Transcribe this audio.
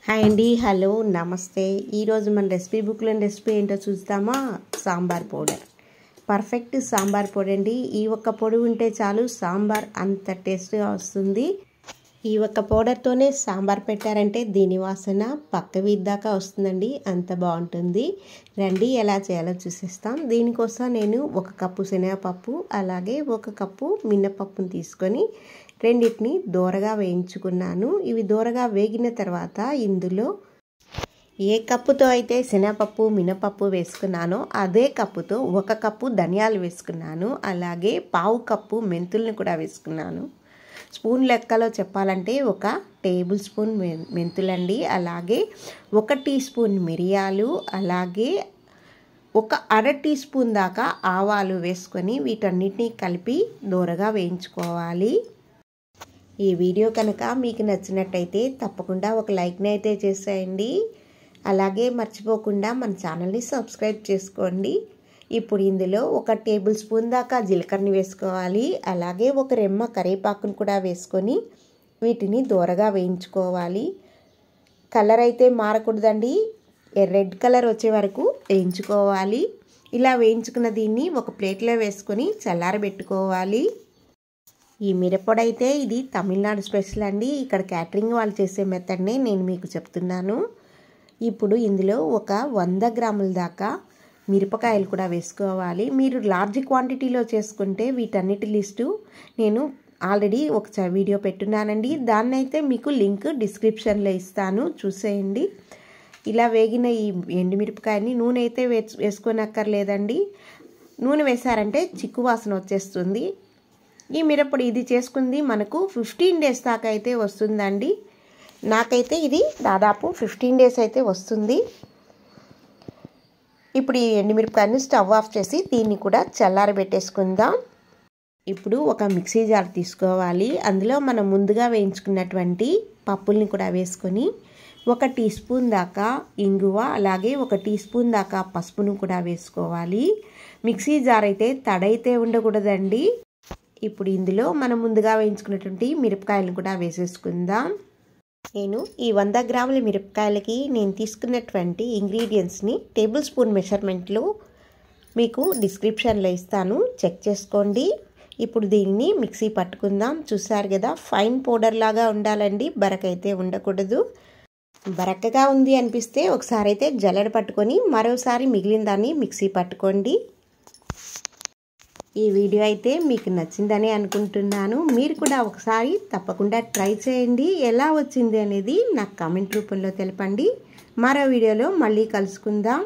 Hi అండి, hello, నమస్తే. ఈరోజు మన రెసిపీ బుక్లో రెసిపీ ఏంటో చూస్తామా? సాంబార్ పౌడర్. పర్ఫెక్ట్ సాంబార్ పొడి అండి. ఈ ఒక్క పొడి ఉంటే చాలు, సాంబార్ అంత టేస్ట్గా వస్తుంది. ఈ ఒక్క పౌడర్తోనే సాంబార్ పెట్టారంటే దీని వాసన పక్క వీధిదాకా వస్తుందండి, అంత బాగుంటుంది. రండి ఎలా చేయాలో చూసేస్తాం. దీనికోసం నేను 1 కప్పు శనగపప్పు అలాగే 1 కప్పు మినపప్పును తీసుకొని రెండింటిని దోరగా వేయించుకున్నాను. ఇవి దోరగా వేగిన తర్వాత ఇందులో ఏ కప్పుతో అయితే శనగపప్పు మినపప్పు వేసుకున్నానో అదే కప్పుతో 1 కప్పు ధనియాలు వేసుకున్నాను. అలాగే 1/2 కప్పు మెంతుల్ని కూడా వేసుకున్నాను. స్పూన్ లెక్కలో చెప్పాలంటే 1 టేబుల్ స్పూన్ మెంతులండి. అలాగే 1 టీ స్పూన్ మిరియాలు, అలాగే 1 అర టీ స్పూన్ దాకా ఆవాలు వేసుకొని వీటన్నిటిని కలిపి దోరగా వేయించుకోవాలి. ఈ వీడియో కనుక మీకు నచ్చినట్టయితే తప్పకుండా ఒక లైక్ని అయితే చేసేయండి. అలాగే మర్చిపోకుండా మన ఛానల్ని సబ్స్క్రైబ్ చేసుకోండి. ఇప్పుడు ఇందులో 1 టేబుల్ స్పూన్ దాకా జీలకర్రని వేసుకోవాలి. అలాగే 1 రెమ్మ కరివేపాకును కూడా వేసుకొని వీటిని దోరగా వేయించుకోవాలి. కలర్ అయితే మారకూడదండి, రెడ్ కలర్ వచ్చే వరకు వేయించుకోవాలి. ఇలా వేయించుకున్న దీన్ని ఒక ప్లేట్లో వేసుకొని చల్లారబెట్టుకోవాలి. ఈ మిరప్పొడి అయితే ఇది తమిళనాడు స్పెషల్ అండి. ఇక్కడ క్యాటరింగ్ వాళ్ళు చేసే మెథడ్నే నేను మీకు చెప్తున్నాను. ఇప్పుడు ఇందులో 100 గ్రాముల దాకా మిరపకాయలు కూడా వేసుకోవాలి. మీరు లార్జ్ క్వాంటిటీలో చేసుకుంటే వీటన్నిటి లిస్టు నేను ఆల్రెడీ ఒక వీడియో పెట్టున్నానండి. దాన్ని అయితే మీకు లింక్ డిస్క్రిప్షన్లో ఇస్తాను, చూసేయండి. ఇలా వేగిన ఈ ఎండుమిరపకాయని నూనె అయితే వేసుకోనక్కర్లేదండి. నూనె వేసారంటే చిక్కు వాసన వచ్చేస్తుంది. ఈ మిరప్పొడి ఇది చేసుకుంది మనకు 15 డేస్ దాకా అయితే వస్తుందండి. నాకైతే ఇది దాదాపు 15 డేస్ అయితే వస్తుంది. ఇప్పుడు ఈ ఎండుమిరపకాయని స్టవ్ ఆఫ్ చేసి దీన్ని కూడా చల్లారబెట్టేసుకుందాం. ఇప్పుడు ఒక మిక్సీ జార్ తీసుకోవాలి. అందులో మనం ముందుగా వేయించుకున్నటువంటి పప్పుల్ని కూడా వేసుకొని 1 టీ స్పూన్ దాకా ఇంగువ, అలాగే 1 టీ స్పూన్ దాకా పసుపును కూడా వేసుకోవాలి. మిక్సీ జార్ అయితే తడైతే ఉండకూడదండి. ఇప్పుడు ఇందులో మనం ముందుగా వేయించుకున్నటువంటి మిరపకాయలను కూడా వేసేసుకుందాం. నేను ఈ 100 గ్రాముల మిరపకాయలకి నేను తీసుకున్నటువంటి ఇంగ్రీడియంట్స్ని టేబుల్ స్పూన్ మెజర్మెంట్లో మీకు డిస్క్రిప్షన్లో ఇస్తాను, చెక్ చేసుకోండి. ఇప్పుడు దీన్ని మిక్సీ పట్టుకుందాం. చూసారు కదా, ఫైన్ పౌడర్ లాగా ఉండాలండి, బరకైతే ఉండకూడదు. బరకగా ఉంది అనిపిస్తే ఒకసారి అయితే జల్లెడ పట్టుకొని మరోసారి మిగిలిన దాన్ని మిక్సీ పట్టుకోండి. ఈ వీడియో అయితే మీకు నచ్చిందని అనుకుంటున్నాను. మీరు కూడా ఒకసారి తప్పకుండా ట్రై చేయండి. ఎలా వచ్చింది అనేది నాకు కామెంట్ రూపంలో తెలపండి. మరో వీడియోలో మళ్ళీ కలుసుకుందాం.